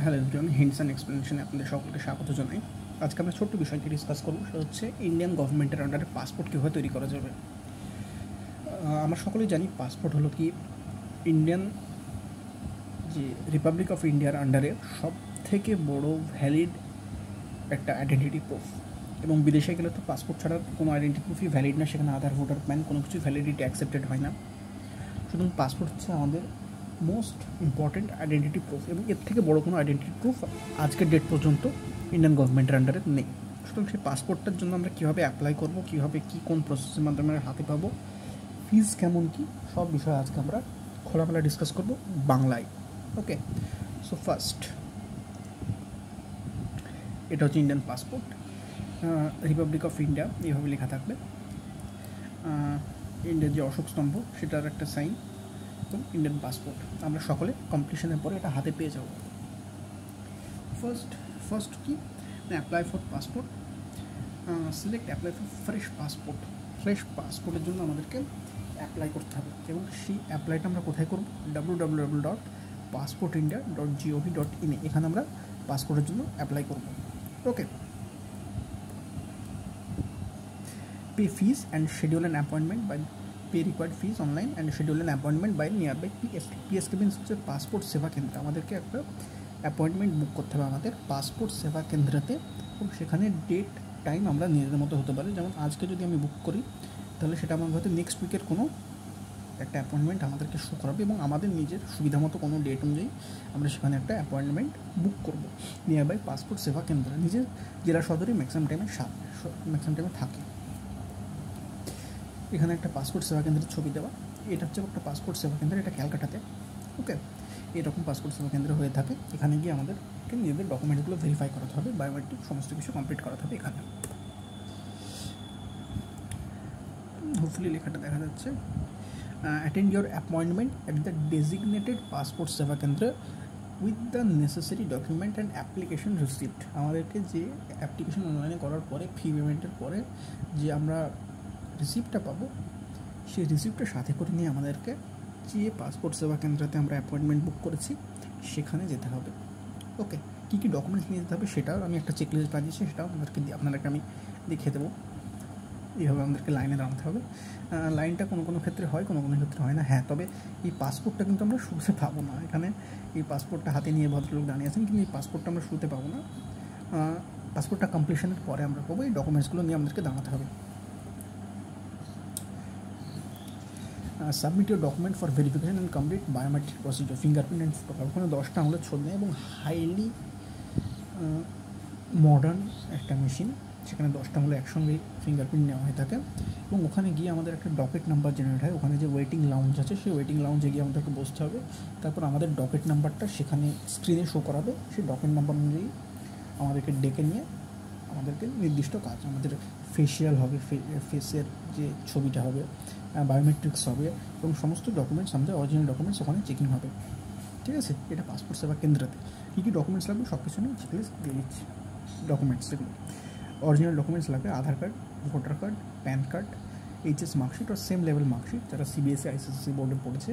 Hello everyone, hints and এক্সপ্লেনেশনে আপনাদের সকলকে স্বাগত জানাই। আজকে আমরা ছোট্ট বিষয়টি ডিসকাস করবো, সেটা হচ্ছে ইন্ডিয়ান গভর্নমেন্টের আন্ডারে পাসপোর্ট কীভাবে তৈরি করা যাবে। আমরা সকলেই জানি পাসপোর্ট হলো কি ইন্ডিয়ান যে রিপাবলিক অফ ইন্ডিয়ার আন্ডারে সব থেকে বড় ভ্যালিড একটা আইডেন্টিটি প্রুফ। এবং বিদেশে গেলে তো পাসপোর্ট ছাড়া কোনো আইডেন্টিটি প্রুফই ভ্যালিড না, সেখানে আধার, ভোটার, প্যান কোনো কিছু ভ্যালিডিটি অ্যাকসেপ্টেড হয় না। সুতরাং পাসপোর্ট হচ্ছে আমাদের মোস্ট ইম্পর্ট্যান্ট আইডেন্টিটি প্রুফ, এবং এর থেকে বড় কোনো আইডেন্টিটি প্রুফ আজকের ডেট পর্যন্ত ইন্ডিয়ান গভর্নমেন্টের আন্ডারে নেই। সুতরাং সেই পাসপোর্টটার জন্য আমরা কীভাবে অ্যাপ্লাই করবো, কীভাবে কী কোন প্রসেসের মাধ্যমে আমরা হাতে পাবো, ফিজ কেমন কী, সব বিষয়ে আজকে আমরা খোলামেলা ডিসকাস করব বাংলায়। ওকে, সো ফার্স্ট এটা হচ্ছে Indian passport, Republic of India এইভাবে লেখা থাকবে। ইন্ডিয়ার যে অশোক স্তম্ভ সেটার একটা সাইন, এবং ইন্ডিয়ান পাসপোর্ট আমরা সকলে কমপ্লিশনের পরে এটা হাতে পেয়ে যাব। ফার্স্ট কি, apply for passport, select apply for fresh passport. Fresh পাসপোর্টের জন্য আমাদেরকে অ্যাপ্লাই করতে হবে, এবং সেই অ্যাপ্লাইটা আমরা কোথায় করব, www.passportindia.gov.in এখানে আমরা পাসপোর্টের জন্য অ্যাপ্লাই করব। ওকে, pay fees and schedule an appointment by pay required fees online and schedule an appointment by nearby PSK means হচ্ছে পাসপোর্ট সেবা কেন্দ্র। আমাদেরকে একটা অ্যাপয়েন্টমেন্ট বুক করতে হবে আমাদের পাসপোর্ট সেবা কেন্দ্রতে, এবং সেখানে ডেট টাইম আমরা নিজেদের মতো হতে পারে। যেমন আজকে যদি আমি বুক করি তাহলে সেটা আমাদের হয়তো নেক্সট উইকের কোনো একটা অ্যাপয়েন্টমেন্ট আমাদেরকে শো করাবে, এবং আমাদের নিজের সুবিধা মতো কোনো ডেট অনুযায়ী আমরা সেখানে একটা অ্যাপয়েন্টমেন্ট বুক করবো নিয়ারবাই পাসপোর্ট সেবা কেন্দ্র। নিজের জেলা সদরে ম্যাক্সিমাম টাইমে থাকে। এখানে একটা পাসপোর্ট সেবা কেন্দ্রের ছবি দেওয়া, এটা হচ্ছে একটা পাসপোর্ট সেবা কেন্দ্র, এটা ক্যালকাটাতে। ওকে, এরকম পাসপোর্ট সেবা কেন্দ্র হয়ে থাকে। এখানে গিয়ে আমাদেরকে নিজেদের ডকুমেন্টসগুলো ভেরিফাই করাতে হবে, বায়োমেট্রিক সমস্ত কিছু কমপ্লিট করাতে হবে। এখানে হোপফুলি লেখাটা দেখা যাচ্ছে, attend your appointment at the designated passport সেবা কেন্দ্র with the necessary document and application receipt. আমাদেরকে যে অ্যাপ্লিকেশন অনলাইনে করার পরে ফি পেমেন্টের পরে যে আমরা রিসিপ্টটা পাবো, সেই রিসিপ্টটা সাথে করে নিয়ে আমাদেরকে যে পাসপোর্ট সেবা কেন্দ্রতে আমরা অ্যাপয়েন্টমেন্ট বুক করেছি সেখানে যেতে হবে। ওকে, কী কী ডকুমেন্টস নিয়ে যেতে হবে সেটাও আমি একটা চেকলিস্ট বানিয়েছি, সেটাও আপনাদেরকে আমি দেখিয়ে দেবো। এইভাবে আমাদেরকে লাইনে দাঁড়াতে হবে। লাইনটা কোনো ক্ষেত্রে হয়, কোনো ক্ষেত্রে হয় না। হ্যাঁ, তবে এই পাসপোর্টটা কিন্তু আমরা শুরুতে পাবো না। এখানে এই পাসপোর্টটা হাতে নিয়ে ভদ্রলোক দাঁড়িয়ে আছেন, কিন্তু এই পাসপোর্টটা আমরা শুরুতে পাবো না। পাসপোর্টটা কমপ্লিশনের পরে আমরা পাবো। এই ডকুমেন্টসগুলো নিয়ে আমাদেরকে দাঁড়াতে হবে। Submit your document for verification and complete biometric procedure, fingerprint and photo. ওখানে 10টা আঙুলের ছবি নেয়, এবং হাইলি মডার্ন একটা মেশিন, সেখানে 10টা আঙুলে একসঙ্গে ফিঙ্গারপ্রিন্ট নেওয়া হয়ে থাকে। এবং ওখানে গিয়ে আমাদের একটা ডকেট নাম্বার জেনারেট হয়। ওখানে যে ওয়েটিং লাউঞ্জ আছে, সেই ওয়েটিং লাউঞ্জে গিয়ে আমাদেরকে বসতে হবে। তারপর আমাদের ডকেট নাম্বারটা সেখানে স্ক্রিনে শো করাবে। সেই ডকেট নাম্বার অনুযায়ী আমাদেরকে ডেকে নিয়ে আমাদেরকে নির্দিষ্ট কাজ, আমাদের ফেসিয়াল হবে, ফেসের যে ছবিটা হবে, বায়োমেট্রিক্স হবে, এবং সমস্ত ডকুমেন্টস, আমাদের অরিজিনাল ডকুমেন্টস ওখানে চেকিং হবে। ঠিক আছে, এটা পাসপোর্ট সেবা কেন্দ্রতে কী কী ডকুমেন্টস লাগবে সব কিছু নিয়ে চেকলিস্ট দিয়ে দিচ্ছি। ডকুমেন্টস যেগুলো অরিজিনাল ডকুমেন্টস লাগবে, Aadhaar card, voter card, PAN card, HS marksheet আর সেম লেভেল মার্কশিট। যারা সিবিএসসি আইসিএসসি বোর্ডে পড়েছে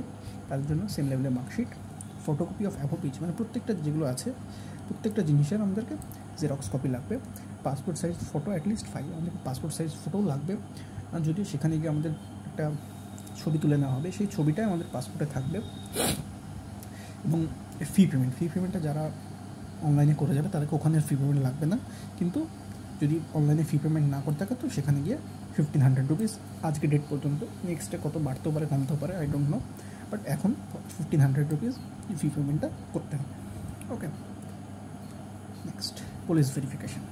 তাদের জন্য সেম লেভেলের মার্কশিট, ফটোকপি অফ অ্যাভো পেজ, মানে প্রত্যেকটা যেগুলো আছে প্রত্যেকটা জিনিসের আমাদেরকে জেরক্স কপি লাগবে। পাসপোর্ট সাইজ ফটো অ্যাটলিস্ট 5, আমাদের পাসপোর্ট সাইজ ফটোও লাগবে। যদিও সেখানে গিয়ে আমাদের একটা ছবি তুলে নেওয়া হবে, সেই ছবিটাই আমাদের পাসপোর্টে থাকবে। এবং ফি পেমেন্টটা যারা অনলাইনে করে যাবে তাদেরকে ওখানে ফি পেমেন্ট লাগবে না, কিন্তু যদি অনলাইনে ফি পেমেন্ট না করতে থাকে তো সেখানে গিয়ে 1500 রুপিস আজকে ডেট পর্যন্ত, নেক্সটে কত বাড়তেও পারে কমতেও পারে, আই ডোন্ট নো, বাট এখন 1500 রুপিস ফি পেমেন্টটা করতে হবে। ওকে, নেক্সট পুলিশ ভেরিফিকেশান,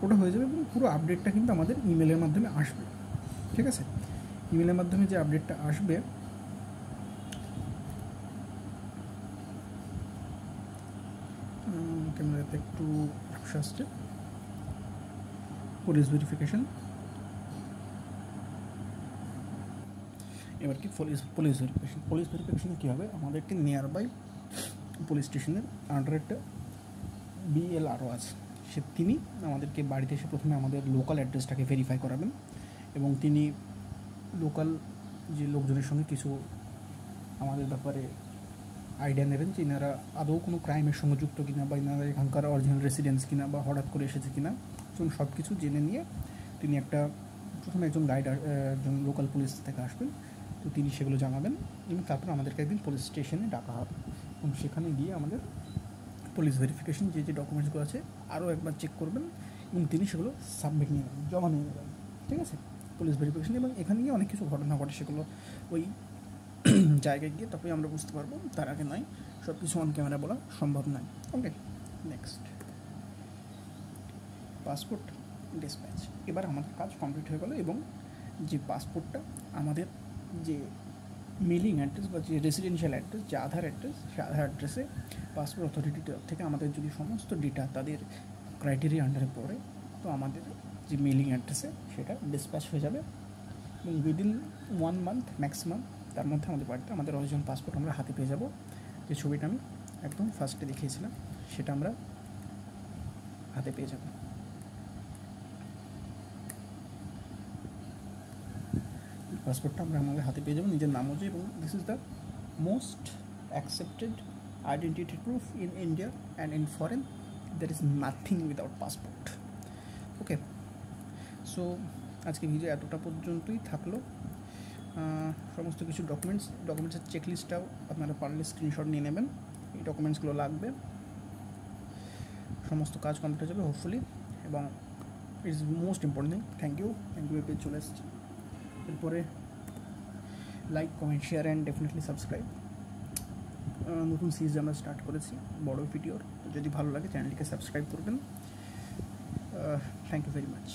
ওটা হয়ে যাবে, এবং পুরো আপডেটটা কিন্তু আমাদের ইমেলের মাধ্যমে আসবে। ঠিক আছে, ইমেলের মাধ্যমে যে আপডেটটা আসবে ক্যামেরাতে একটু আসছে, পুলিশ ভেরিফিকেশান। এবার কি পুলিশ ভেরিফিকেশানে কী হবে, আমাদেরকে নিয়ারবাই পুলিশ স্টেশনের আন্ডার একটা BLRO আছে, তিনি আমাদেরকে বাড়িতে এসে প্রথমে আমাদের লোকাল অ্যাড্রেসটাকে ভেরিফাই করাবেন, এবং তিনি লোকাল যে লোকজনের সঙ্গে কিছু আমাদের ব্যাপারে আইডিয়া নেবেন যে এনারা আদৌ কোনো ক্রাইমের সঙ্গে যুক্ত কিনা, বা এনারা এখানকার অরিজিনাল রেসিডেন্স কিনা, বা হঠাৎ করে এসেছে কিনা। তো সব কিছু জেনে নিয়ে তিনি প্রথমে একজন গাইড, একজন লোকাল পুলিশ থেকে আসবেন, তো তিনি সেগুলো জানাবেন, এবং তারপর আমাদেরকে একদিন পুলিশ স্টেশনে ডাকা হবে, এবং সেখানে গিয়ে আমাদের পুলিশ ভেরিফিকেশন যে ডকুমেন্টসগুলো আছে আরও একবার চেক করবেন, এবং তিনি সেগুলো সাবমিট নিয়ে নেবেন, জমা নিয়ে নেবেন। ঠিক আছে, পুলিশ ভেরিফিকেশন। এবং এখানে গিয়ে অনেক কিছু ঘটনা ঘটে, সেগুলো ওই জায়গায় গিয়ে তারপরে আমরা বুঝতে পারবো, তার আগে নয়, সব কিছু অন ক্যামেরা বলা সম্ভব নয়। ওকে, নেক্সট, পাসপোর্ট ডিসপ্যাচ। এবার আমাদের কাজ কমপ্লিট হয়ে গেলো, এবং যে পাসপোর্টটা আমাদের যে মেলিং অ্যাড্রেস বা যে রেসিডেন্সিয়াল অ্যাড্রেস, যে আধার অ্যাড্রেস, সে আধার অ্যাড্রেসে পাসপোর্ট অথরিটি থেকে আমাদের যদি সমস্ত ডেটা তাদের ক্রাইটেরিয়া আন্ডারে পড়ে, তো আমাদের যে মেলিং অ্যাড্রেসে সেটা ডিসপ্যাচ হয়ে যাবে, এবং উইদিন 1 মান্থ ম্যাক্সিমাম তার মধ্যে আমাদের বাড়িতে আমাদের অরিজিনাল পাসপোর্ট আমরা হাতে পেয়ে যাব। যে ছবিটা আমি একদম ফার্স্টে দেখিয়েছিলাম সেটা আমরা হাতে পেয়ে যাব। পাসপোর্টটা আমরা আমাদের হাতে পেয়ে যাবো নিজের নাম অনুযায়ী, এবং this is the most accepted identity proof in India and in foreign. There is nothing without passport. Okay, so আজকে ভিডিও এতটা পর্যন্তই থাকলো। সমস্ত কিছু ডকুমেন্টসের চেকলিস্টটাও আপনারা পারলে স্ক্রিনশট নিয়ে নেবেন, এই ডকুমেন্টসগুলো লাগবে। সমস্ত কাজ কমপ্লিট হয়ে যাবে হোপফুলি, এবং it's most important thing. Thank you page চলে এসেছি। এরপরে like, comment, share and definitely subscribe. নতুন সিরিজ আমরা স্টার্ট করেছি বড় ভিডিওর, যদি ভালো লাগে চ্যানেলটিকে সাবস্ক্রাইব করবেন। Thank you very much.